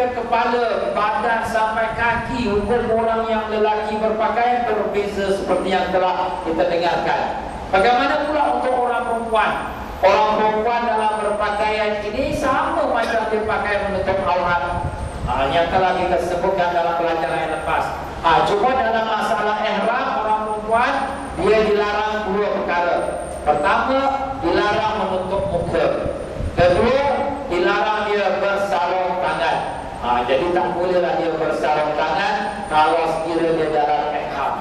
daripada kepala, badan sampai kaki, hukum orang yang lelaki berpakaian berbeza seperti yang telah kita dengarkan. Bagaimana pula untuk orang perempuan? Orang perempuan dalam berpakaian ini sama macam dia pakai menutup aurat, yang telah kita sebutkan dalam pelajaran yang lepas. Cuma dalam masalah ihram, orang perempuan dia dilarang dua perkara. Pertama, dilarang menutup muka. Kedua, dilarang dia bersarung tangan. Jadi tak bolehlah dia bersarung tangan kalau sekiranya dia dalam ihram.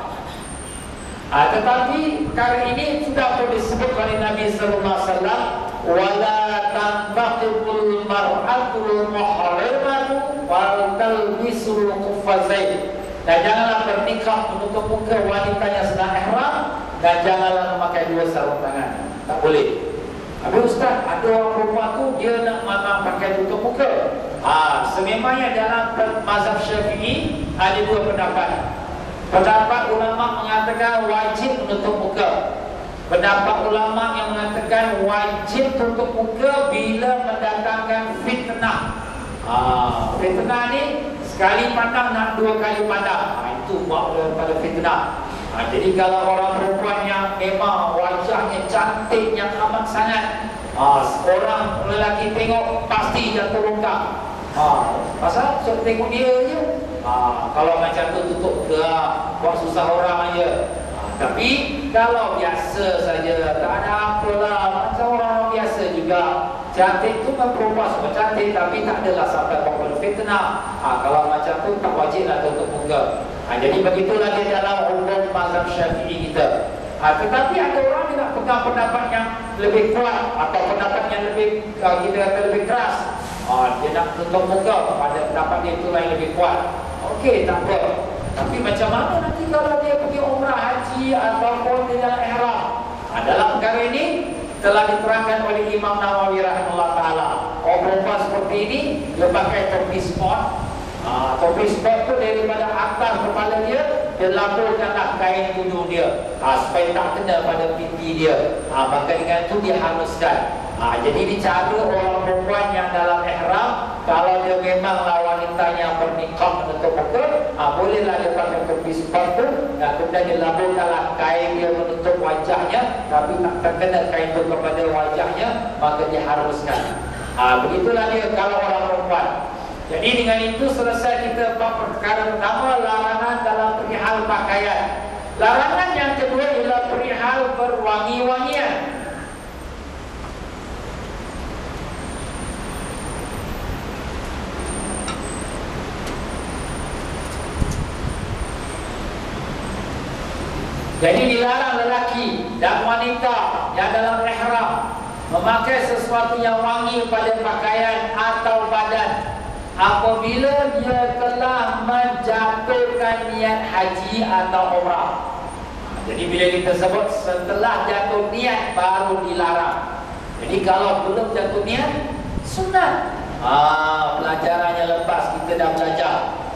Tetapi perkara ini sudah pun disebut oleh Nabi sallallahu alaihi wasallam, wala tanfaqul mar'atul muharramatu wal talbisul quffazain. Dan janganlah bernikah menutup muka wanita yang sedang ihram, dan janganlah memakai dua sarung tangan. Tak boleh. Habis Ustaz, ada orang perempuan tu dia nak memang pakai tutup muka. Sememangnya dalam mazhab Syafi'i ada dua pendapat. Pendapat ulama mengatakan wajib menutup muka. Pendapat ulama yang mengatakan wajib tutup muka bila mendatangkan fitnah. Fitnah ni sekali pandang nak dua kali pandang. Itu makna pada fitnah. Jadi kalau orang perempuan yang memang wajahnya cantik yang amat sangat, orang lelaki tengok pasti jatuh rongkak. Pasal so, tengok dia je. Kalau macam tu tutup ke, buat susah orang aja. Tapi kalau biasa saja, tak ada apalah, macam orang biasa juga. Cantik tu kan perempuan semua cantik, tapi tak adalah sampai buat fitnah. Kalau macam tu tak wajiblah tutup muka. Jadi begitulah dia dalam hukum mazhab Syafi'i kita. Tetapi ada orang juga pegang pendapat yang lebih kuat atau pendapat yang lebih kita kata lebih keras. Dia nak tutup muka, pada pendapat dia itulah yang lebih kuat. Okey, tak apa. Tapi macam mana nanti kalau dia pergi umrah haji ataupun dia dalam ihram? Dalam perkara ini telah diterangkan oleh Imam Nawawi rahimahullah taala. Orang perempuan seperti ini dia pakai topi sport. Topi sport tu daripada atas kepala dia laburkanlah kain tudung dia, supaya tak kena pada pipi dia. Maka dengan itu dia haruskan. Jadi ini cara orang perempuan yang dalam ihram, kalau dia memanglah wanita yang bernikah menutup muka, bolehlah dia pakai topi sport tu, dan kemudian dia laburkanlah kain dia menutup wajahnya, tapi tak terkena kain itu kepada wajahnya, maka dia haruskan. Begitulah dia kalau orang perempuan. Jadi dengan itu selesai kita bab perkara pertama, larangan dalam perihal pakaian. Larangan yang kedua ialah perihal berwangi-wangian. Jadi dilarang lelaki dan wanita yang dalam ihram memakai sesuatu yang wangi pada pakaian atau badan apabila dia telah menjatuhkan niat haji atau umrah. Jadi bila kita sebut setelah jatuh niat baru dilarang. Jadi kalau belum jatuh niat, sunat. Pelajarannya lepas kita dah belajar.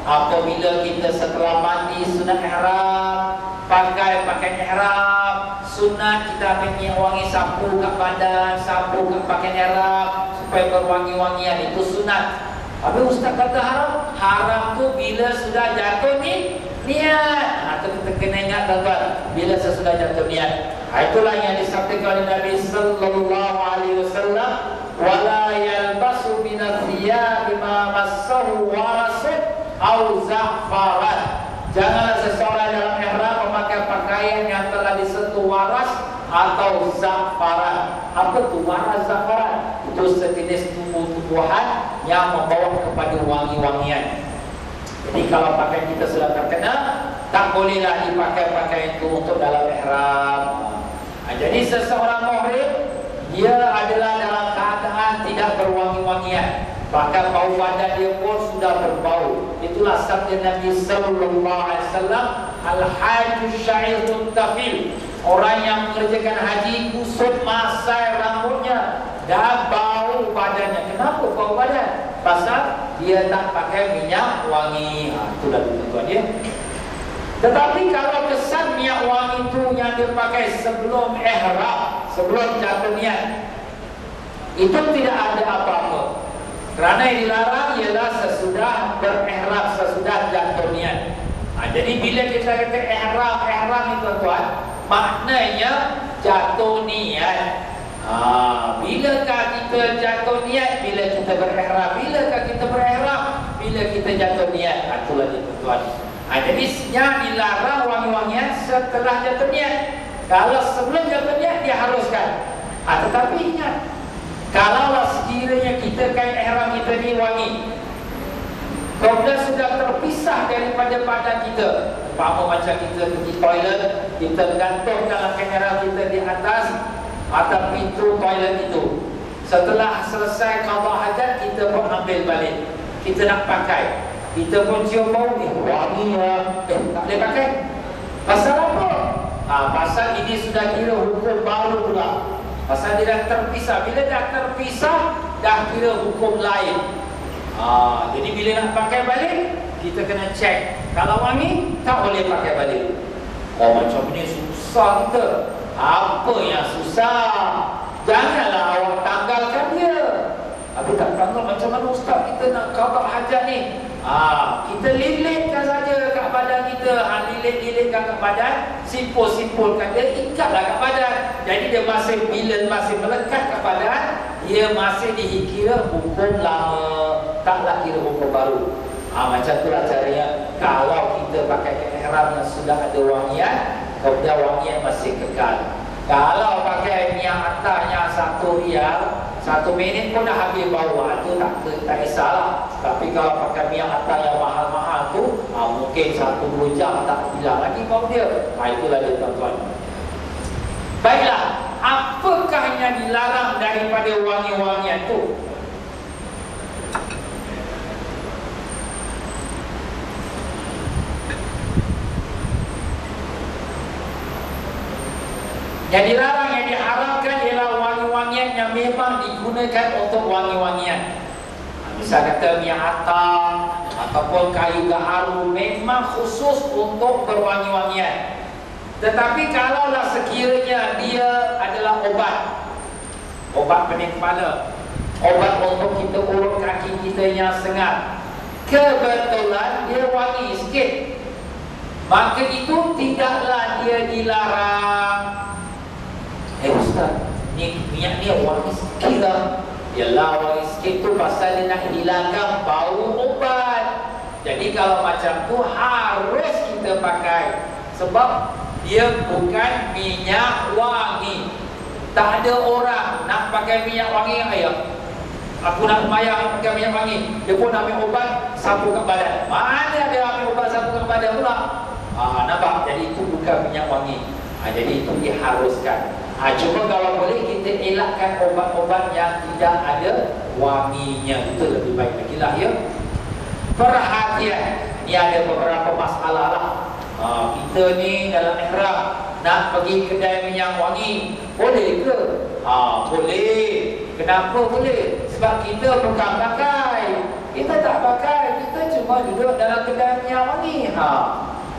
Apabila kita setelah mandi sunat ihram, pakai pakaian ihram, sunat kita ambil minyak wangi, sapu kat badan, sapu kat pakaian ihram supaya berwangi-wangian, itu sunat. Habis Ustaz kata haram. Haram tu bila sudah jatuh ni niat. Itu kita kena ingat tuan-tuan, bila sesudah jatuh niat. Itulah yang disabdakan oleh Nabi sallallahu alaihi wasallam, wala yalbasu minal thiyabi ma massahu warasun au za'faran. Janganlah seseorang dalam ihram memakai pakaian yang telah disentuh waras atau za'faran. Apa tu waras za'faran? Itu sejenis tumbuh-tumbuhan yang membawa kepada wangi-wangian. Jadi kalau pakaian kita sudah terkena, tak bolehlah dipakai pakaian itu untuk dalam ihram. Jadi seseorang muhrim, dia adalah dalam keadaan tidak berwangi-wangian, bahkan bau badan dia pun sudah berbau. Itulah sabda Nabi sallallahu alaihi wasallam, al-hajju sya'irun tafil. Orang yang mengerjakan haji kusut masai rambutnya dan bau badannya. Kenapa bau badan? Pasal dia tak pakai minyak wangi. Itulah tujuan dia. Tetapi kalau kesan minyak wangi itu yang dia pakai sebelum ihram, sebelum jatuh niat, itu tidak ada apa-apa. Kerana yang dilarang ialah sesudah berihram, sesudah jatuh niat. Jadi bila kita kata ihram ni tuan-tuan, maknanya jatuh niat. Bilakah kita jatuh niat? Bila kita berihram. Bilakah kita berihram? Bila kita jatuh niat. Itulah dia tuan-tuan. Jadi yang dilarang wangi-wangian setelah jatuh niat. Kalau sebelum jatuh niat dia haruskan. Tetapi ingat, kalaulah sekiranya kita kain ihram kita ni wangi, kemudian sudah terpisah daripada badan kita, umpama macam kita pergi toilet, kita gantungkan kain ihram kita di atas atau pintu toilet itu. Setelah selesai qada hajat, kita pun ambil balik, kita nak pakai, kita pun cium bau ni wangi lah, tak boleh pakai. Pasal apa? Pasal ini sudah kira hukum baru pula. Pasal dia dah terpisah. Bila dah terpisah, dah kira hukum lain. Jadi bila nak pakai balik, kita kena cek. Kalau wangi, tak boleh pakai balik. Macam ni susah kita. Apa yang susah? Janganlah awak tanggalkan dia. Tapi tak tanggal macam mana ustaz kita nak qada hajat ni? Kita lilitkan saja kat badan kita. Lilit-lilitkan kat badan, simpul-simpulkan dia, ikatlah kat badan. Jadi dia bila masih melekat kat badan, dia masih dikira hukum lama, taklah kira hukum baru. Macam itulah caranya. Kalau kita pakai ihram yang sudah ada wangian, kemudian wangian masih kekal. Kalau pakai minyak atasnya 1 rial, 1 minit pun dah habis bau, itu tak kisahlah. Tapi kalau pakai minyak atas yang mahal-mahal tu, mungkin 1-2 jam tak hilang lagi bau dia. Itulah dia tuan-tuan. Baiklah, apakah yang dilarang daripada wangi-wangian tu? Yang dilarang, yang diharamkan ialah wangi-wangian yang memang digunakan untuk wangi-wangian. Misal kata minyak atar ataupun kayu gaharu, memang khusus untuk berwangi-wangian. Tetapi kalaulah sekiranya dia adalah obat pening kepala, obat untuk kita urut kaki kita yang sengat, kebetulan dia wangi sikit, maka itu tidaklah dia dilarang. Ustaz, ni minyak ni wangi sikit lah. Yalah, wangi sikit tu pasal dia nak hilangkan bau obat. Jadi kalau macam tu harus kita pakai, sebab dia bukan minyak wangi. Tak ada orang nak pakai minyak wangi. Aku nak semayang pakai minyak wangi, dia pun ambil obat sapu kat badan. Mana dia ambil obat sapu kat badan pula? Nampak? Jadi itu bukan minyak wangi. Jadi itu diharuskan. Cuma kalau boleh kita elakkan obat-obat yang tidak ada wanginya, itu lebih baik lagi lah ya. Perhatian, ni ada beberapa masalah lah. Kita ni dalam ihram nak pergi kedai minyak wangi, boleh ke? Boleh. Kenapa boleh? Sebab kita bukan pakai. Kita tak pakai, kita cuma duduk dalam kedai minyak wangi.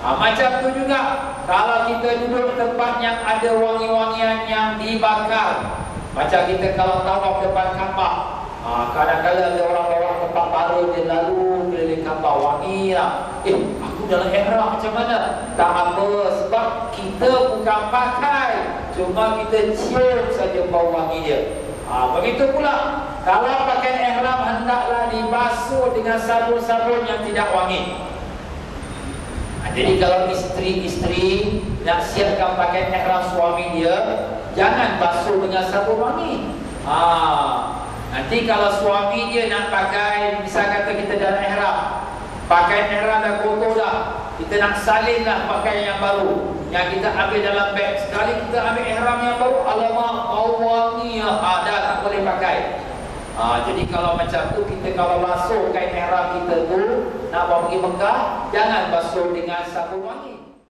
Macam tu juga kalau kita duduk tempat yang ada wangi-wangian yang dibakar. Macam kita kalau tawaf depan Kaabah, kadang-kadang ada orang-orang tempat baru, dia lalu keliling Kaabah, wangi lah. Aku dalam ihram macam mana? Tak apa, sebab kita bukan pakai, cuma kita cium saja bau wangi dia. Begitu pula kalau pakai ihram, hendaklah dibasuh dengan sabun-sabun yang tidak wangi. Jadi kalau isteri nak siapkan pakai ihram suami dia, jangan basuh dengan sabun wangi. Nanti kalau suami dia nak pakai, misal kata kita dalam ihram, pakai ihram dah kotor dah, kita nak salin lah pakai yang baru, yang kita ambil dalam beg. Sekali kita ambil ihram yang baru, alamak bau wangi, dah tak boleh pakai. Jadi kalau macam tu, kita kalau basuh kain ihram kita tu nak bawa pergi Mekah, jangan basuh dengan sabun wangi.